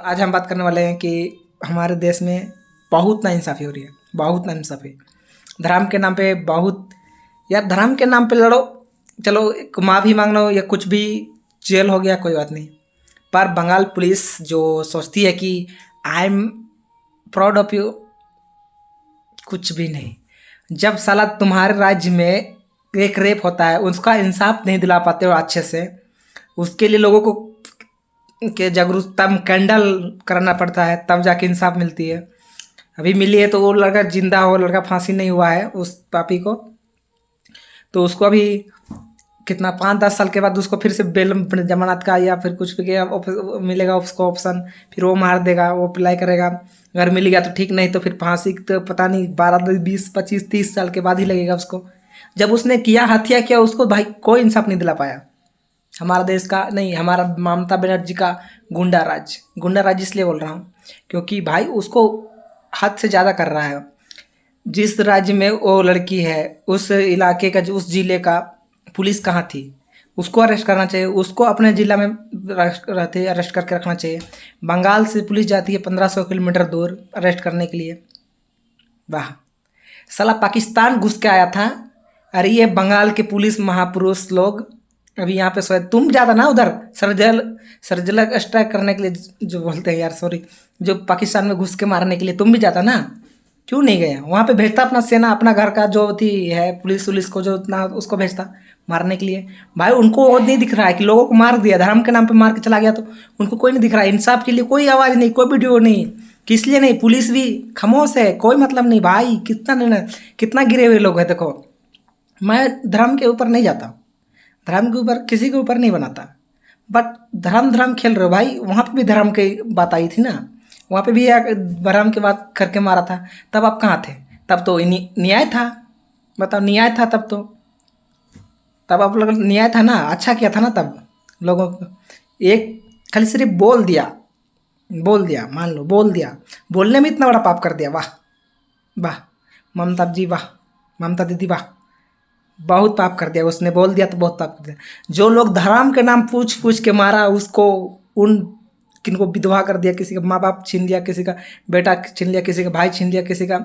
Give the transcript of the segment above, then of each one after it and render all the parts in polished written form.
आज हम बात करने वाले हैं कि हमारे देश में बहुत नाइंसाफ़ी हो रही है, बहुत नाइंसाफ़ी। धर्म के नाम पे बहुत, यार धर्म के नाम पे लड़ो, चलो माफ़ी मांग लो या कुछ भी, जेल हो गया कोई बात नहीं। पर बंगाल पुलिस जो सोचती है कि I am proud of you, कुछ भी नहीं। जब साला तुम्हारे राज्य में एक रेप होता है, उसका इंसाफ नहीं दिला पाते हो अच्छे से, उसके लिए लोगों को के जागरूकता कैंडल कराना पड़ता है, तब जाके इंसाफ मिलती है। अभी मिली है तो वो लड़का जिंदा हो, लड़का फांसी नहीं हुआ है उस पापी को, तो उसको अभी कितना 5-10 साल के बाद उसको फिर से बेल जमानत का या फिर कुछ भी मिलेगा उसको ऑप्शन, फिर वो मार देगा, वो अप्लाई करेगा। अगर मिल गया तो ठीक, नहीं तो फिर फांसी तो पता नहीं 12-20-25-30 साल के बाद ही लगेगा उसको। जब उसने किया, हत्या किया, उसको भाई कोई इंसाफ नहीं दिला पाया। हमारा देश का नहीं, हमारा ममता बनर्जी का गुंडा राज इसलिए बोल रहा हूँ क्योंकि भाई उसको हद से ज़्यादा कर रहा है। जिस राज्य में वो लड़की है, उस इलाके का, उस जिले का पुलिस कहाँ थी, उसको अरेस्ट करना चाहिए। उसको अपने जिला में रहते अरेस्ट करके रखना चाहिए। बंगाल से पुलिस जाती है 1500 किलोमीटर दूर अरेस्ट करने के लिए। वाह, साला पाकिस्तान घुस के आया था। अरे ये बंगाल के पुलिस महापुरुष लोग अभी यहाँ पे सोए, तुम ज़्यादा ना उधर सर्जिकल स्ट्राइक करने के लिए, जो बोलते हैं यार, सॉरी, जो पाकिस्तान में घुस के मारने के लिए तुम भी जाता ना, क्यों नहीं गया वहाँ पे? भेजता अपना सेना, अपना घर का जो थी है पुलिस को, जो उतना उसको भेजता मारने के लिए। भाई उनको वो नहीं दिख रहा है कि लोगों को मार दिया, धर्म के नाम पे मार के चला गया, तो उनको कोई नहीं दिख रहा है। इंसाफ के लिए कोई आवाज़ नहीं, कोई वीडियो नहीं, किस लिए नहीं? पुलिस भी खामोश है, कोई मतलब नहीं। भाई कितना गिरे हुए लोग हैं। देखो, मैं धर्म के ऊपर नहीं जाता, धर्म के ऊपर किसी के ऊपर नहीं बनाता, बट धर्म खेल रहे हो भाई। वहाँ पे भी धर्म की बात आई थी ना, वहाँ पे भी धर्म की बात करके मारा था। तब आप कहाँ थे? तब तो न्याय था, बताओ, न्याय था तब आप लोग न्याय था ना, अच्छा किया था ना तब लोगों को। एक खाली सिर्फ बोल दिया, मान लो बोल दिया, बोलने में इतना बड़ा पाप कर दिया। वाह वाह ममता जी, वाह ममता दीदी, वाह, बहुत पाप कर दिया। उसने बोल दिया तो बहुत पाप कर दिया। जो लोग धर्म के नाम पूछ पूछ के मारा उसको, उन किनको विधवा कर दिया, किसी का माँ बाप छीन लिया, किसी का बेटा छीन लिया, किसी का भाई छीन लिया, किसी का,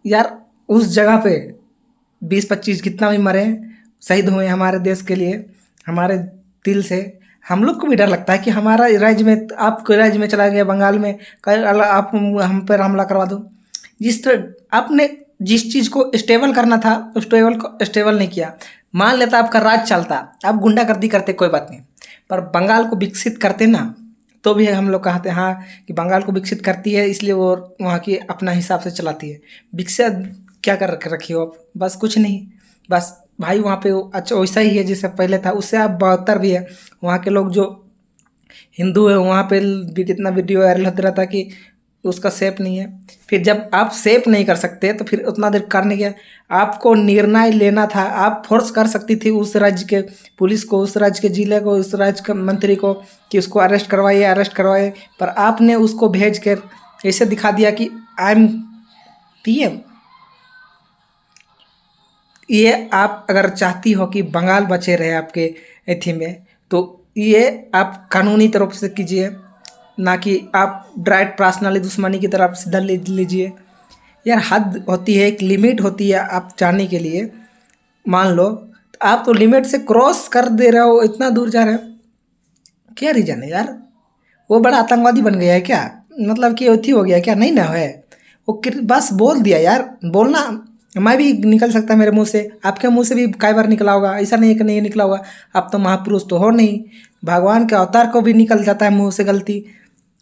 यार उस जगह पे 20-25 कितना भी मरे, शहीद हुए हमारे देश के लिए, हमारे दिल से। हम लोग को भी डर लगता है कि हमारा राज्य में, आपके राज्य में चला गया बंगाल में, कल आप हम पर हमला करवा दो। जिस तरह आपने जिस चीज़ को स्टेबल करना था, उस स्टेबल को स्टेबल नहीं किया। मान लेता आपका राज चलता, आप गुंडागर्दी करते, कोई बात नहीं, पर बंगाल को विकसित करते ना, तो भी हम लोग कहते हैं हाँ कि बंगाल को विकसित करती है इसलिए वो वहाँ की अपना हिसाब से चलाती है। विकसित क्या कर रखी हो आप? बस कुछ नहीं, बस भाई वहाँ पे अच्छा वैसा ही है जैसे पहले था, उससे आप बदतर भी है। वहाँ के लोग जो हिंदू है, वहाँ पे भी कितना वीडियो वायरल होता रहता कि उसका सेफ नहीं है। फिर जब आप सेफ नहीं कर सकते तो फिर उतना देर करने के, आपको निर्णय लेना था। आप फोर्स कर सकती थी उस राज्य के पुलिस को, उस राज्य के जिले को, उस राज्य के मंत्री को कि उसको अरेस्ट करवाइए, पर आपने उसको भेज कर ऐसे दिखा दिया कि आई एम पीएम। ये आप अगर चाहती हो कि बंगाल बचे रहे आपके एथी में, तो ये आप कानूनी तरफ से कीजिए, ना कि आप डायरेक्ट पर्सनली दुश्मनी की तरफ सीधा ले लीजिए। यार हद होती है, एक लिमिट होती है आप जाने के लिए। मान लो आप तो लिमिट से क्रॉस कर दे रहे हो, इतना दूर जा रहे हो, क्या रीजन है यार? वो बड़ा आतंकवादी बन गया है क्या? मतलब कि अथी हो गया क्या? नहीं ना है वो, बस बोल दिया यार। बोलना मैं भी निकल सकता है मेरे मुंह से, आपके मुंह से भी कई बार निकला होगा, ऐसा नहीं है कि नहीं निकला होगा। आप तो महापुरुष तो हो नहीं, भगवान के अवतार को भी निकल जाता है मुंह से गलती,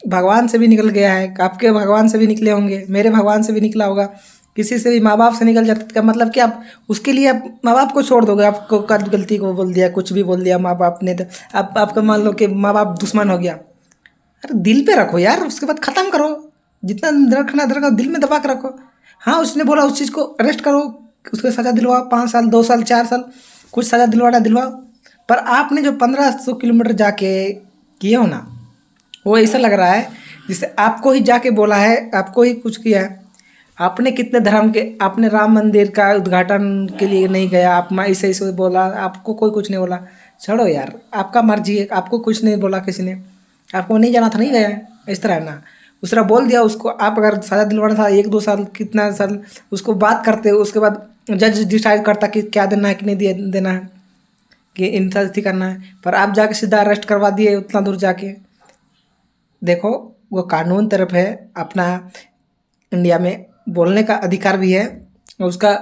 भगवान से भी निकल गया है, आपके भगवान से भी निकले होंगे, मेरे भगवान से भी निकला होगा, किसी से भी, माँ बाप से निकल जाता है। मतलब कि आप उसके लिए आप माँ बाप को छोड़ दोगे? आपको गलती को बोल दिया, कुछ भी बोल दिया माँ बाप ने, तो आप आपका मान लो कि माँ बाप दुश्मन हो गया। अरे दिल पे रखो यार, उसके बाद ख़त्म करो। जितना रखना रखो, दिल में दबा के रखो। हाँ उसने बोला उस चीज़ को अरेस्ट करो, उसको सज़ा दिलवाओ, 5 साल 2 साल 4 साल, कुछ सज़ा दिलवाओ। पर आपने जो 1500 किलोमीटर जाके किए हो ना, वो ऐसा लग रहा है जैसे आपको ही जाके बोला है, आपको ही कुछ किया है। आपने कितने धर्म के, आपने राम मंदिर का उद्घाटन के लिए नहीं गया, आप ऐसे बोला, आपको कोई कुछ नहीं बोला। छोड़ो यार, आपका मर्जी है, आपको कुछ नहीं बोला किसी ने। आपको नहीं जाना था, नहीं गया, इस तरह है ना। दूसरा बोल दिया उसको, आप अगर सजा दिलवाना था 1-2 साल, कितना साल, उसको बात करते, उसके बाद जज डिसाइड करता कि क्या देना है कि नहीं देना है, कि इंसल्ट करना है। पर आप जाके सीधा अरेस्ट करवा दिए उतना दूर जाके। देखो, वो कानून तरफ है अपना, इंडिया में बोलने का अधिकार भी है उसका,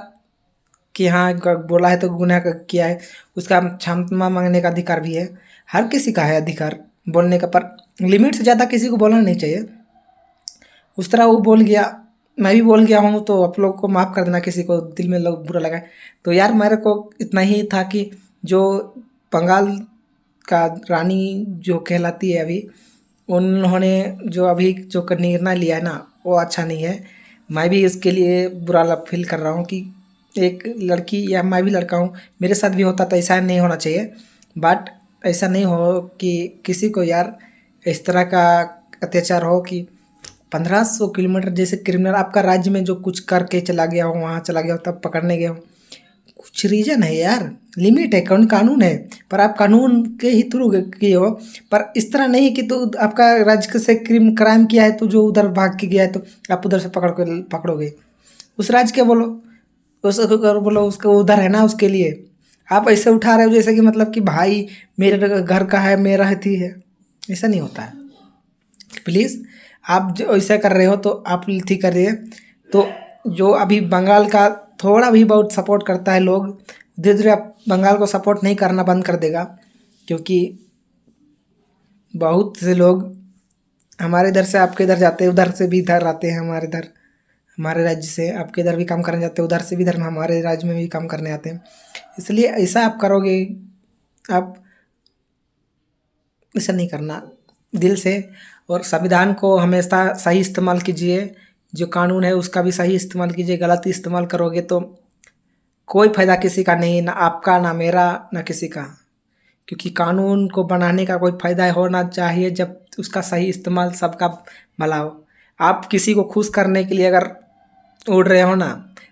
कि हाँ बोला है तो गुनाह किया है, उसका क्षमा मांगने का अधिकार भी है। हर किसी का है अधिकार बोलने का, पर लिमिट से ज़्यादा किसी को बोलना नहीं चाहिए। उस तरह वो बोल गया, मैं भी बोल गया हूँ, तो आप लोग को माफ़ कर देना किसी को दिल में लोग बुरा लगा। तो यार मेरे को इतना ही था कि जो बंगाल का रानी जो कहलाती है अभी, उन्होंने जो अभी जो निर्णय लिया है ना, वो अच्छा नहीं है। मैं भी इसके लिए बुरा फील कर रहा हूँ कि एक लड़की, या मैं भी लड़का हूँ, मेरे साथ भी होता तो ऐसा नहीं होना चाहिए। बट ऐसा नहीं हो कि किसी को यार इस तरह का अत्याचार हो कि 1500 किलोमीटर, जैसे क्रिमिनल आपका राज्य में जो कुछ करके चला गया हो, वहाँ चला गया हो, तब पकड़ने गया हो, कुछ रीजन है यार, लिमिट है, कानून है। पर आप कानून के ही थ्रू किए हो, पर इस तरह नहीं कि तो आपका राज्य से क्राइम किया है तो जो उधर भाग के गया है तो आप उधर से पकड़ोगे। उस राज्य के बोलो, उसको बोलो, उसको उधर है ना, उसके लिए आप ऐसे उठा रहे हो जैसे कि मतलब कि भाई मेरे घर का है, मेरा ही है। ऐसा नहीं होता है। प्लीज़, आप जो ऐसा कर रहे हो तो आप ठीक करिए। तो जो अभी बंगाल का थोड़ा भी बहुत सपोर्ट करता है लोग, धीरे धीरे आप बंगाल को सपोर्ट नहीं करना बंद कर देगा, क्योंकि बहुत से लोग हमारे इधर से आपके इधर जाते हैं, उधर से भी इधर आते हैं, हमारे इधर, हमारे राज्य से आपके इधर भी काम करने जाते हैं, उधर से भी इधर हमारे राज्य में भी काम करने आते हैं। इसलिए ऐसा आप करोगे, आप ऐसा नहीं करना दिल से। और संविधान को हमेशा सही इस्तेमाल कीजिए, जो कानून है उसका भी सही इस्तेमाल कीजिए। गलत इस्तेमाल करोगे तो कोई फ़ायदा किसी का नहीं, ना आपका, ना मेरा, ना किसी का। क्योंकि कानून को बनाने का कोई फ़ायदा होना चाहिए जब उसका सही इस्तेमाल सबका भला हो। आप किसी को खुश करने के लिए अगर उड़ रहे हो ना,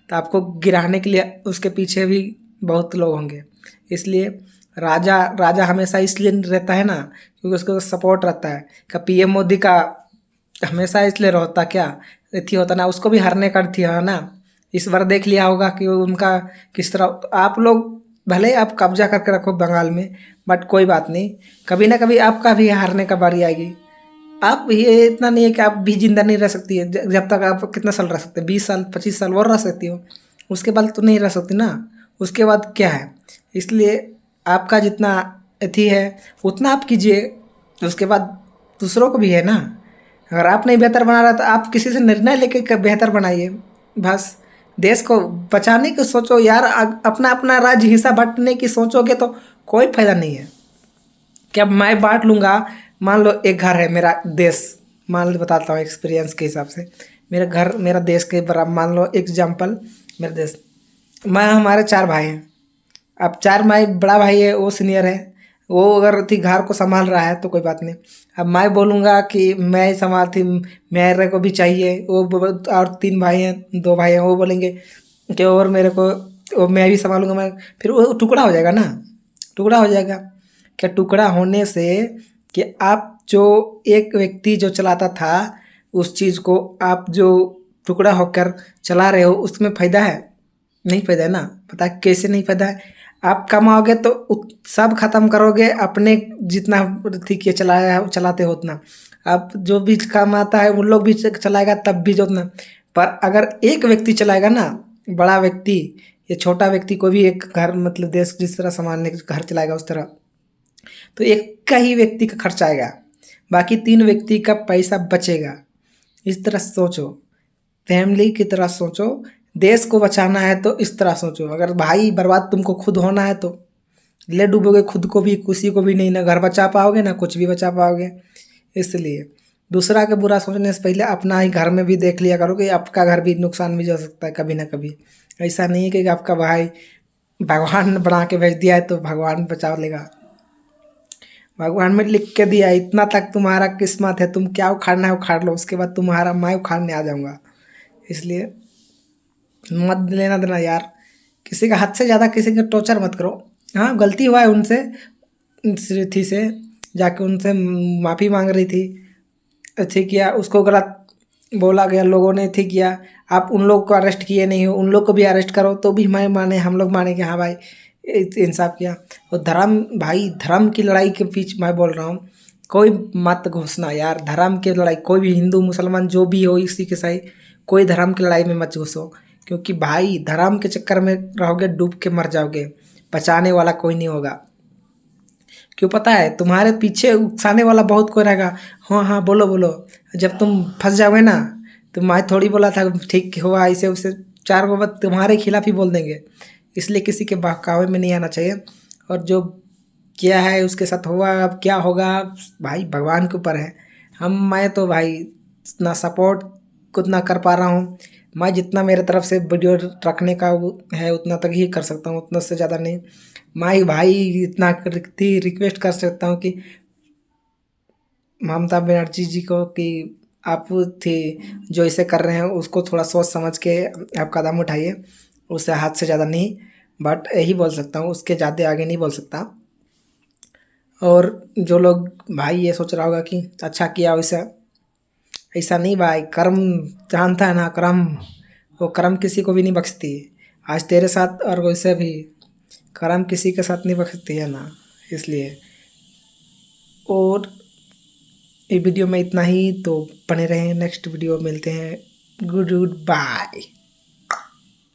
तो आपको गिराने के लिए उसके पीछे भी बहुत लोग होंगे। इसलिए राजा राजा हमेशा इसलिए रहता है ना, क्योंकि उसको सपोर्ट रहता है। का पीएम मोदी का हमेशा इसलिए रहता क्या थी होता ना, उसको भी हारने का थी है ना। इस बार देख लिया होगा कि उनका किस तरह, तो आप लोग भले आप कब्जा करके रखो बंगाल में, बट कोई बात नहीं, कभी ना कभी आपका भी हारने का बारी आएगी। आप ये इतना नहीं है कि आप भी जिंदा नहीं रह सकती है, जब तक आप कितना साल रह सकते हैं, 20 साल 25 साल और रह सकती हो, उसके बाद तो नहीं रह सकती ना। उसके बाद क्या है, इसलिए आपका जितना अथी है उतना आप कीजिए, उसके बाद दूसरों को भी है ना। अगर आप नहीं बेहतर बना रहा तो आप किसी से निर्णय लेके बेहतर बनाइए। बस देश को बचाने की सोचो यार, अपना अपना राज्य हिस्सा बांटने की सोचोगे तो कोई फायदा नहीं है। क्या मैं बांट लूँगा, मान लो एक घर है मेरा देश, मान लो बताता हूँ एक्सपीरियंस के हिसाब से, मेरा घर मेरा देश के बराबर मान लो एग्जाम्पल, मेरा देश, मैं हमारे 4 भाई हैं। अब 4 भाई, बड़ा भाई है वो सीनियर है, वो अगर थी घर को संभाल रहा है तो कोई बात नहीं। अब मैं बोलूँगा कि मैं संभालती, मेरे को भी चाहिए, और 3 भाई हैं, 2 भाई हैं, वो बोलेंगे कि और मेरे को, वो मैं भी संभालूंगा, मैं, फिर वो टुकड़ा हो जाएगा ना, टुकड़ा हो जाएगा। क्या टुकड़ा होने से कि आप जो एक व्यक्ति जो चलाता था उस चीज़ को, आप जो टुकड़ा होकर चला रहे हो, उसमें फ़ायदा है? नहीं फ़ायदा है ना। पता है कैसे नहीं फ़ायदा है? आप कमाओगे तो सब खत्म करोगे, अपने जितना ठीक है चलाया है चलाते हो उतना, आप जो भी कमाता है उन लोग भी चलाएगा तब भी जो उतना। पर अगर एक व्यक्ति चलाएगा ना, बड़ा व्यक्ति या छोटा व्यक्ति, कोई भी एक घर, मतलब देश जिस तरह संभालने घर चलाएगा उस तरह, तो एक का ही व्यक्ति का खर्च आएगा, बाकी 3 व्यक्ति का पैसा बचेगा। इस तरह सोचो, फैमिली की तरह सोचो। देश को बचाना है तो इस तरह सोचो। अगर भाई बर्बाद तुमको खुद होना है तो ले डूबोगे खुद को भी, किसी को भी नहीं, ना घर बचा पाओगे ना कुछ भी बचा पाओगे। इसलिए दूसरा का बुरा सोचने से पहले अपना ही घर में भी देख लिया करो कि आपका घर भी नुकसान भी जा सकता है कभी ना कभी। ऐसा नहीं है कि आपका भाई भगवान बना के भेज दिया है तो भगवान बचा लेगा। भगवान में लिख के दिया है, इतना तक तुम्हारा किस्मत है, तुम क्या उखाड़ना है उखाड़ लो, उसके बाद तुम्हारा मैं उखाड़ने आ जाऊँगा। इसलिए मत लेना देना यार, किसी का हद से ज़्यादा किसी का टॉर्चर मत करो। हाँ गलती हुआ है उनसे, थी से, जाके उनसे माफ़ी मांग रही थी। ठीक किया, उसको गलत बोला गया, लोगों ने ठीक किया। आप उन लोग को अरेस्ट किए नहीं हो, उन लोग को भी अरेस्ट करो तो भी मैं माने, हम लोग माने कि हाँ भाई इंसाफ किया। और धर्म भाई, धर्म की लड़ाई के बीच मैं बोल रहा हूँ, कोई मत घुसना यार। धर्म की लड़ाई कोई भी, हिंदू मुसलमान जो भी हो, सिख ईसाई, कोई धर्म की लड़ाई में मत घुसो। क्योंकि भाई धर्म के चक्कर में रहोगे डूब के मर जाओगे, बचाने वाला कोई नहीं होगा। क्यों पता है, तुम्हारे पीछे उकसाने वाला बहुत कोई रहेगा। हाँ हाँ बोलो बोलो, जब तुम फंस जाओगे ना, तो मैं थोड़ी बोला था ठीक हुआ ऐसे उसे, चार गो बात तुम्हारे खिलाफ ही बोल देंगे। इसलिए किसी के बहकावे में नहीं आना चाहिए। और जो किया है उसके साथ हुआ, अब क्या होगा भाई भगवान के ऊपर है। मैं तो भाई ना सपोर्ट उतना कर पा रहा हूँ। मैं जितना मेरे तरफ से वीडियो रखने का वो है उतना तक ही कर सकता हूँ, उतना से ज़्यादा नहीं। मैं भाई इतना रिक्वेस्ट कर सकता हूँ कि ममता बनर्जी जी को कि आप थे जो इसे कर रहे हैं उसको थोड़ा सोच समझ के आप कदम उठाइए, उससे हाथ से ज़्यादा नहीं। बट यही बोल सकता हूँ, उसके ज़्यादा आगे नहीं बोल सकता। और जो लोग भाई ये सोच रहा होगा कि अच्छा किया वैसा, ऐसा नहीं भाई। कर्म जानता है ना, कर्म, वो कर्म किसी को भी नहीं बख्शती। आज तेरे साथ और वैसे भी कर्म किसी के साथ नहीं बख्शती है ना, इसलिए। और ये वीडियो में इतना ही, तो बने रहें, नेक्स्ट वीडियो मिलते हैं। Good bye.